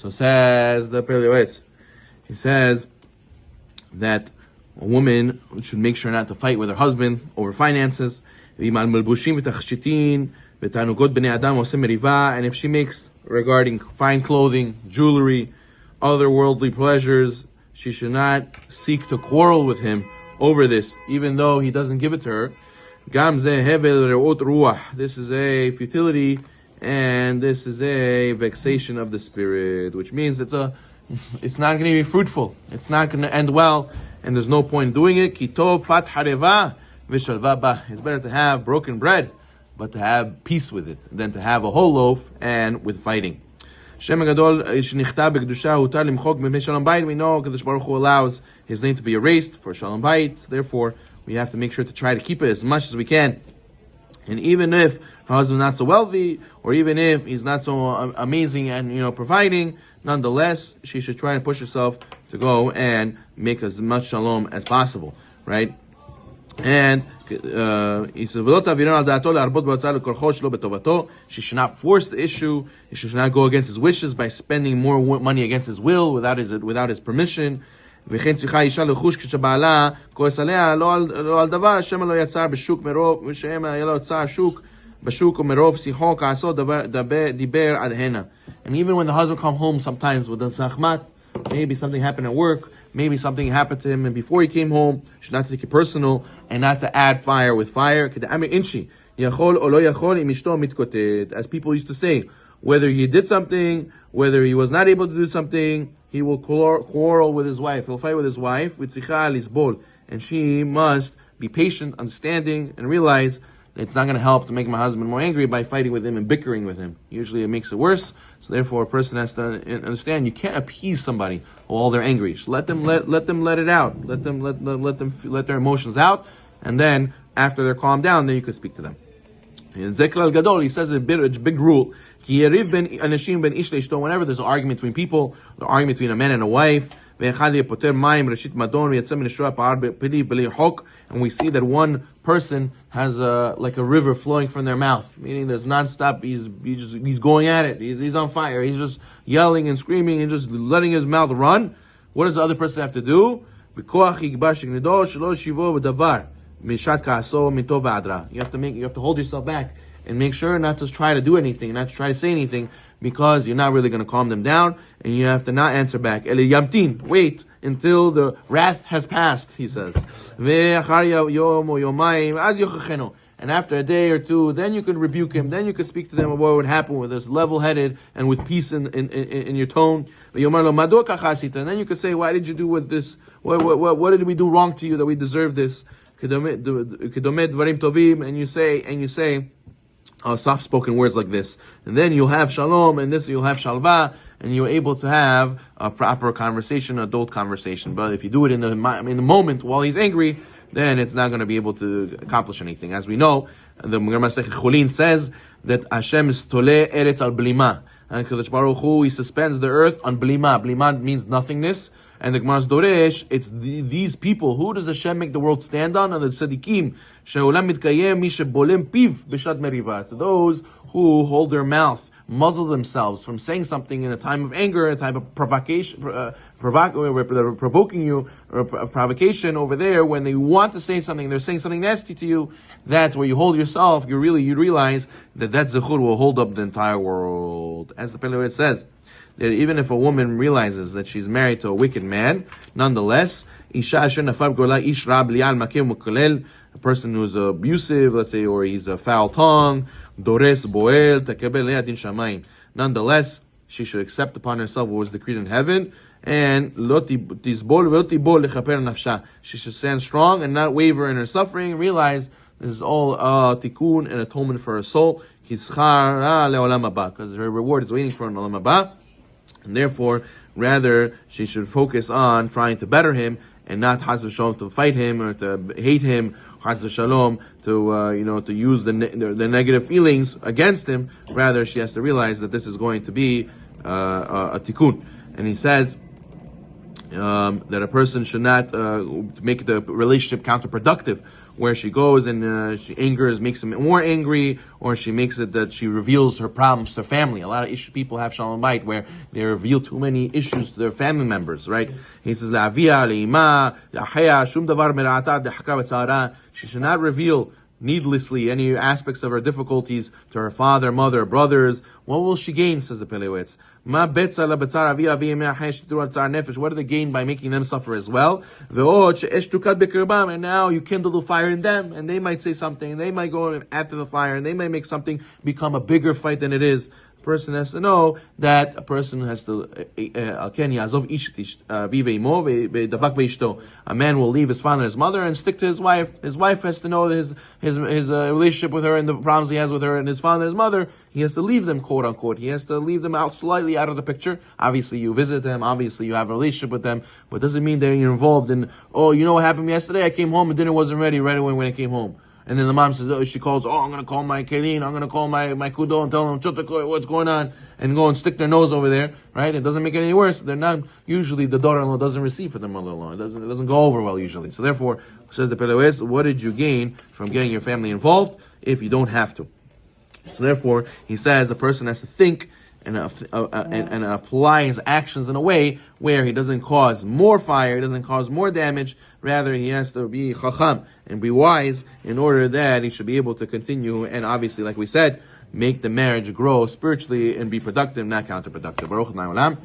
So says the Pele Yoetz. He says that a woman should make sure not to fight with her husband over finances. And if she makes regarding fine clothing, jewelry, other worldly pleasures, she should not seek to quarrel with him over this, even though he doesn't give it to her. This is a futility, and this is a vexation of the spirit, which means it's not going to be fruitful. It's not going to end well, and there's no point in doing it. It's better to have broken bread, but to have peace with it, than to have a whole loaf and with fighting. We know Kadosh Baruch Hu allows his name to be erased for Shalom Bayit. Therefore, we have to make sure to try to keep it as much as we can. And even if her husband is not so wealthy, or even if he's not so amazing and providing, nonetheless, she should try to push herself to go and make as much shalom as possible, right? And he says, she should not force the issue. She should not go against his wishes by spending more money against his will without his permission. וכן צריכה אישה לחוש כשבעלה כועס עליה לא על דבר שמא לא יצר בשוק מרוב ושמא היה לו יצר בשוק ומרוב שיחו כעסו דיבר עד הנה. And even when the husband come home sometimes with a zachmat, maybe something happened at work, maybe something happened to him and before he came home, should not take it personal and not to add fire with fire. As people used to say, whether he did something, whether he was not able to do something, he will quarrel with his wife. He'll fight with his wife. And she must be patient, understanding, and realize that it's not going to help to make my husband more angry by fighting with him and bickering with him. Usually it makes it worse. So therefore a person has to understand you can't appease somebody while they're angry. Just let them let it out. Let their emotions out. And then after they're calmed down, then you can speak to them. In Zeklal Gadol, he says a big rule. Whenever there's an argument between people, an argument between a man and a wife, and we see that one person has like a river flowing from their mouth, meaning there's nonstop, he's going at it, he's on fire, he's just yelling and screaming and just letting his mouth run. What does the other person have to do? You have to hold yourself back and make sure not to try to do anything, not to try to say anything, because you're not really going to calm them down, and you have to not answer back. Wait until the wrath has passed, he says. And after a day or two, then you can rebuke him, then you can speak to them about what would happen with this level-headed and with peace in your tone. And then you can say, why did you do with this? What did we do wrong to you that we deserve this? And you say soft-spoken words like this, and then you'll have shalom, and this you'll have shalva, and you're able to have a proper conversation, adult conversation. But if you do it in the moment while he's angry, then it's not going to be able to accomplish anything. As we know, the Masechet Chulin says that Hashem is toleh eretz al blima, and Kadosh Baruch Hu, he suspends the earth on blima. Blima means nothingness. And the Gemara's Doresh, it's these people. Who does Hashem make the world stand on? And the Tzadikim. It's those who hold their mouth, muzzle themselves from saying something in a time of anger, in a time of provocation, provoking you, or provocation over there, when they want to say something, they're saying something nasty to you. That's where you hold yourself. You realize that Zechur will hold up the entire world. As the Pele Yoetz says, that even if a woman realizes that she's married to a wicked man, nonetheless, a person who's abusive, let's say, or he's a foul tongue, nonetheless, she should accept upon herself what was decreed in heaven, and she should stand strong and not waver in her suffering. Realize this is all tikkun and atonement for her soul, because her reward is waiting for an olam haba. And therefore, rather, she should focus on trying to better him and not Chas v'Shalom to fight him or to hate him, Chas v'Shalom to use the negative feelings against him. Rather, she has to realize that this is going to be a tikkun. And he says that a person should not make the relationship counterproductive where she goes and she makes him more angry, or she makes it that she reveals her problems to her family. A lot of people have shalom bayit where they reveal too many issues to their family members, right? He says, "La'avia, le'ima, la'achaya, shum davar mera'ata dehaka v'tzara." She should not reveal needlessly any aspects of her difficulties to her father, mother, brothers. What will she gain, says the Pele Yoetz? What do they gain by making them suffer as well? And now you kindle the fire in them, and they might say something, and they might go and add to the fire, and they might make something become a bigger fight than it is. A person has to know that a person has to a man will leave his father and his mother and stick to his wife. His wife has to know his relationship with her and the problems he has with her, and his father and his mother, he has to leave them, quote unquote. He has to leave them out slightly out of the picture. Obviously you visit them, obviously you have a relationship with them, but it doesn't mean that you're involved in, oh, you know what happened yesterday? I came home and dinner wasn't ready right away when I came home. And then the mom says, oh, she calls, I'm going to call my Kelin, I'm going to call my Kudo and tell them, what's going on, and go and stick their nose over there, right? It doesn't make it any worse. They're not, usually the daughter-in-law doesn't receive for the mother-in-law. It doesn't go over well usually. So therefore, says the Pele Yoetz, what did you gain from getting your family involved if you don't have to? So therefore, he says the person has to think and apply his actions in a way where he doesn't cause more fire, he doesn't cause more damage. Rather, he has to be chacham and be wise in order that he should be able to continue and obviously, like we said, make the marriage grow spiritually and be productive, not counterproductive. Baruch Adonai Olam.